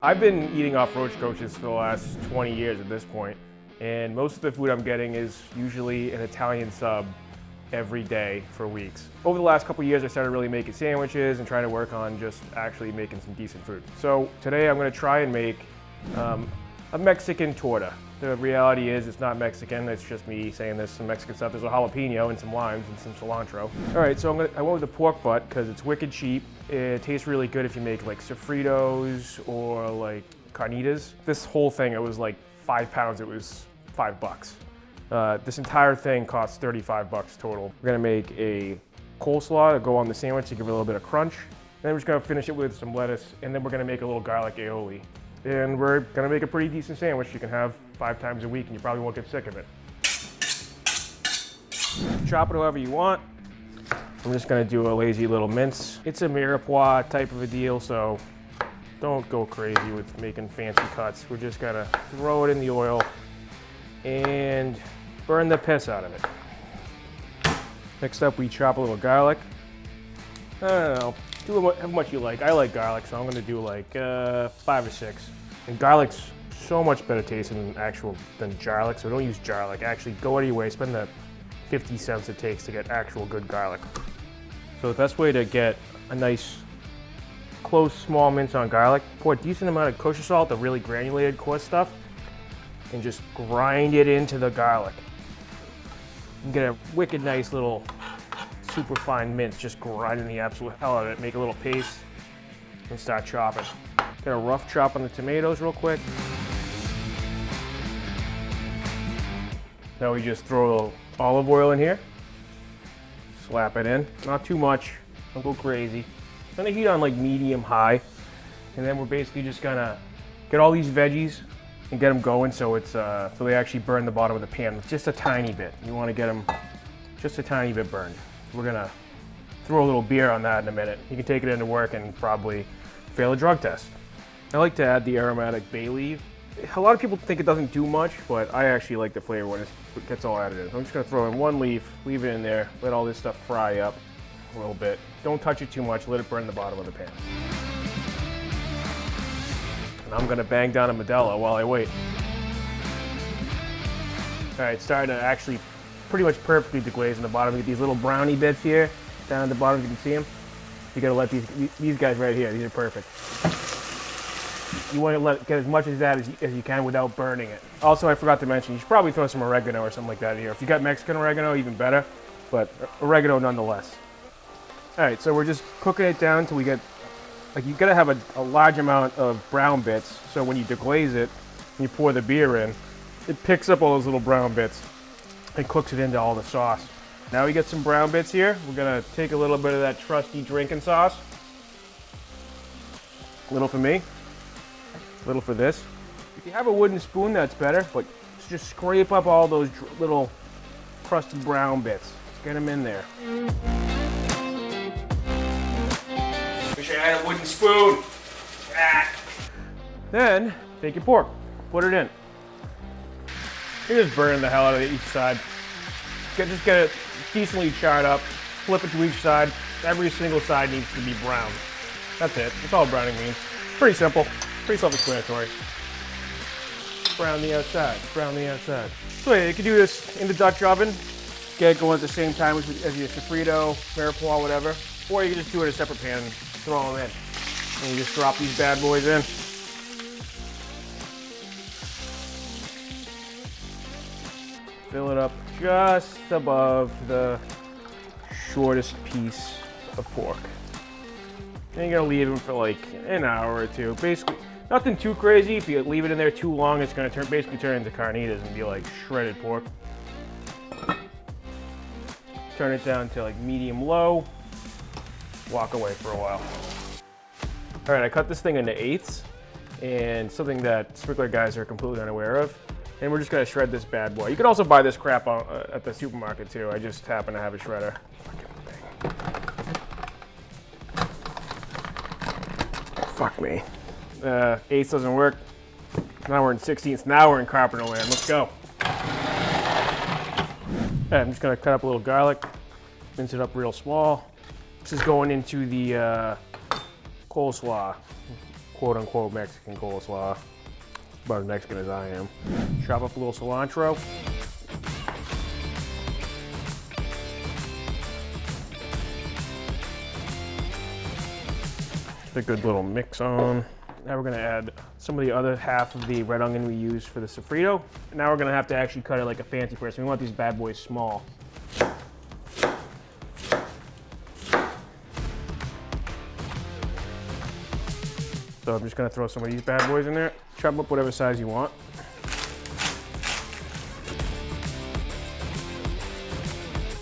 I've been eating off roach coaches for the last 20 years at this point, and most of the food I'm getting is usually an Italian sub every day for weeks. Over the last couple of years, I started really making sandwiches and trying to work on just actually making some decent food. So today I'm going to try and make a Mexican torta. The reality is it's not Mexican, it's just me saying there's some Mexican stuff. There's a jalapeno and some limes and some cilantro. All right, so I went with the pork butt because it's wicked cheap. It tastes really good if you make like sofritos or like carnitas. This whole thing, it was like 5 pounds, it was $5. This entire thing costs 35 bucks total. We're gonna make a coleslaw to go on the sandwich to give it a little bit of crunch. Then we're just gonna finish it with some lettuce, and then we're gonna make a little garlic aioli. And we're gonna make a pretty decent sandwich you can have 5 times a week and you probably won't get sick of it. Chop it however you want. I'm just gonna do a lazy little mince. It's a mirepoix type of a deal, so don't go crazy with making fancy cuts. We're just gonna throw it in the oil and burn the piss out of it. Next up, we chop a little garlic. I don't know, do how much you like. I like garlic, so I'm gonna do like 5 or 6. And garlic's so much better tasting than garlic, so don't use garlic. Actually, go out of your way, spend the 50 cents it takes to get actual good garlic. So the best way to get a nice, close, small mince on garlic, pour a decent amount of kosher salt, the really granulated coarse stuff, and just grind it into the garlic. You get a wicked nice little super fine mince, just grinding the absolute hell out of it, make a little paste, and start chopping. Get a rough chop on the tomatoes real quick. Now we just throw a little olive oil in here, slap it in, not too much, don't go crazy. Then I heat on like medium high, and then we're basically just gonna get all these veggies and get them going so it's so they actually burn the bottom of the pan just a tiny bit. You want to get them just a tiny bit burned. We're gonna throw a little beer on that in a minute. You can take it into work and probably fail a drug test. I like to add the aromatic bay leaf. A lot of people think it doesn't do much, but I actually like the flavor when it gets all added in. So I'm just gonna throw in 1 leaf, leave it in there, let all this stuff fry up a little bit. Don't touch it too much, let it burn the bottom of the pan. And I'm gonna bang down a Modelo while I wait. All right, it's starting to actually pretty much perfectly deglaze in the bottom. You get these little brownie bits here, down at the bottom, you can see them. You gotta let these guys right here, these are perfect. You want to get as much of that as you can without burning it. Also, I forgot to mention, you should probably throw some oregano or something like that in here. If you got Mexican oregano, even better, but oregano nonetheless. All right, so we're just cooking it down until we get, like you gotta have a large amount of brown bits, so when you deglaze it, and you pour the beer in, it picks up all those little brown bits and cooks it into all the sauce. Now we get some brown bits here. We're gonna take a little bit of that trusty drinking sauce. A little for me. Little for this. If you have a wooden spoon, that's better, but just scrape up all those little crusted brown bits. Let's get them in there. Wish I had a wooden spoon. Ah. Then, take your pork, put it in. You're just burning the hell out of each side. Just get it decently charred up, flip it to each side. Every single side needs to be brown. That's it, that's all browning means. Pretty simple. Pretty self-explanatory. Brown the outside, brown the outside. So yeah, you can do this in the Dutch oven, get it going at the same time as your sofrito, mirepoix, whatever. Or you can just do it in a separate pan and throw them in. And you just drop these bad boys in. Fill it up just above the shortest piece of pork. And you're gonna leave them for like an hour or two. Basically, nothing too crazy. If you leave it in there too long, it's gonna basically turn into carnitas and be like shredded pork. Turn it down to like medium low. Walk away for a while. All right, I cut this thing into 1/8, and something that sprinkler guys are completely unaware of. And we're just gonna shred this bad boy. You can also buy this crap at the supermarket too. I just happen to have a shredder. Fuck me. 1/8 doesn't work. Now we're in 16ths. Now we're in Carpenter land. Let's go. Okay, I'm just gonna cut up a little garlic, mince it up real small. This is going into the coleslaw. quote-unquote Mexican coleslaw. About as Mexican as I am. Chop up a little cilantro. Just a good little mix on. Now we're gonna add some of the other half of the red onion we used for the sofrito. Now we're gonna have to actually cut it like a fancy person. We want these bad boys small. So I'm just gonna throw some of these bad boys in there. Chop up whatever size you want.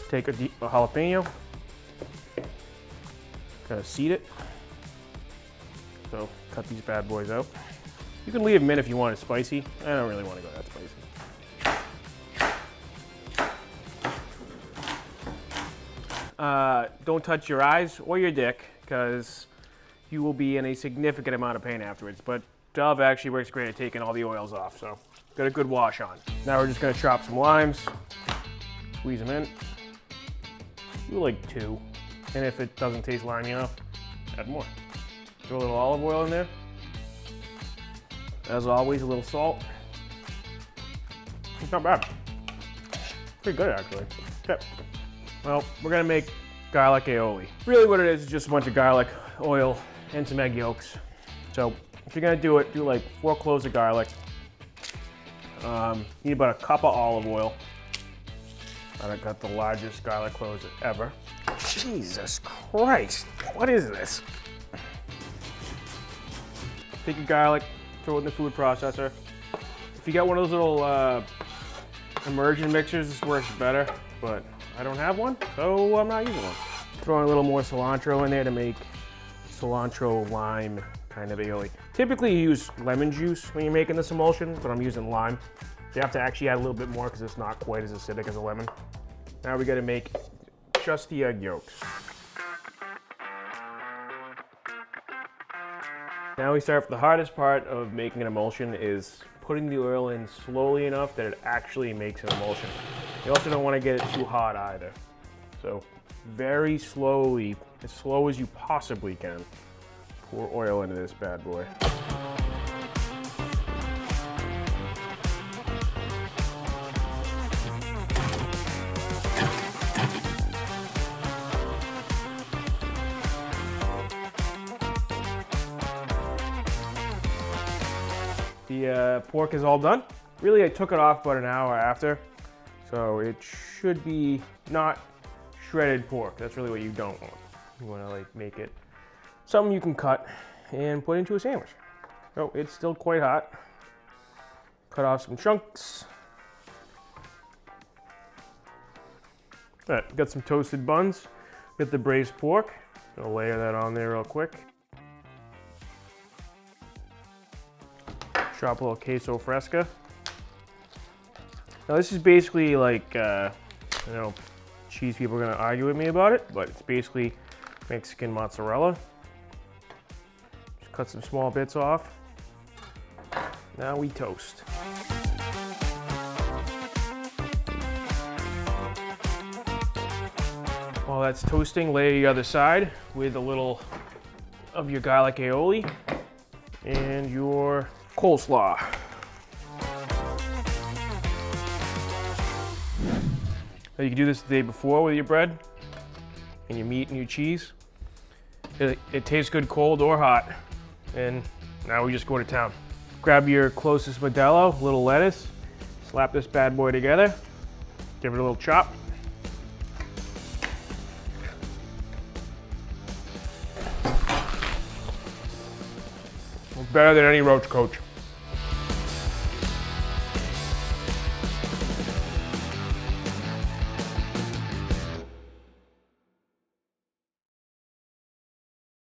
Take a jalapeno, kind of seed it. So cut these bad boys out. You can leave them in if you want it spicy. I don't really want to go that spicy. Don't touch your eyes or your dick, because you will be in a significant amount of pain afterwards. But Dove actually works great at taking all the oils off, so got a good wash on. Now we're just gonna chop some limes, squeeze them in. Do like 2, and if it doesn't taste limey enough, add more. Throw a little olive oil in there. As always, a little salt. It's not bad. Pretty good, actually. Okay. Well, we're gonna make garlic aioli. Really what it is just a bunch of garlic, oil, and some egg yolks. So if you're gonna do it, do like 4 cloves of garlic. Need about a cup of olive oil. I got the largest garlic cloves ever. Jesus Christ, what is this? Take your garlic, throw it in the food processor. If you got one of those little immersion mixers, this works better, but I don't have one, so I'm not using one. Throwing a little more cilantro in there to make cilantro lime kind of aioli. Typically you use lemon juice when you're making this emulsion, but I'm using lime. You have to actually add a little bit more because it's not quite as acidic as a lemon. Now we gotta make just the egg yolks. Now we start with the hardest part of making an emulsion is putting the oil in slowly enough that it actually makes an emulsion. You also don't want to get it too hot either. So very slowly, as slow as you possibly can, pour oil into this bad boy. The pork is all done. Really, I took it off about an hour after, so it should be not shredded pork. That's really what you don't want. You want to like make it something you can cut and put into a sandwich. So it's still quite hot. Cut off some chunks. All right, got some toasted buns. Got the braised pork. Gonna layer that on there real quick. Chop a little queso fresca. Now this is basically like, I know cheese people are gonna argue with me about it, but it's basically Mexican mozzarella. Just cut some small bits off. Now we toast. While that's toasting, lay the other side with a little of your garlic aioli and your coleslaw. Now you can do this the day before with your bread and your meat and your cheese. It tastes good cold or hot. And now we just go to town. Grab your closest Modelo, a little lettuce, slap this bad boy together, give it a little chop. Better than any roach coach.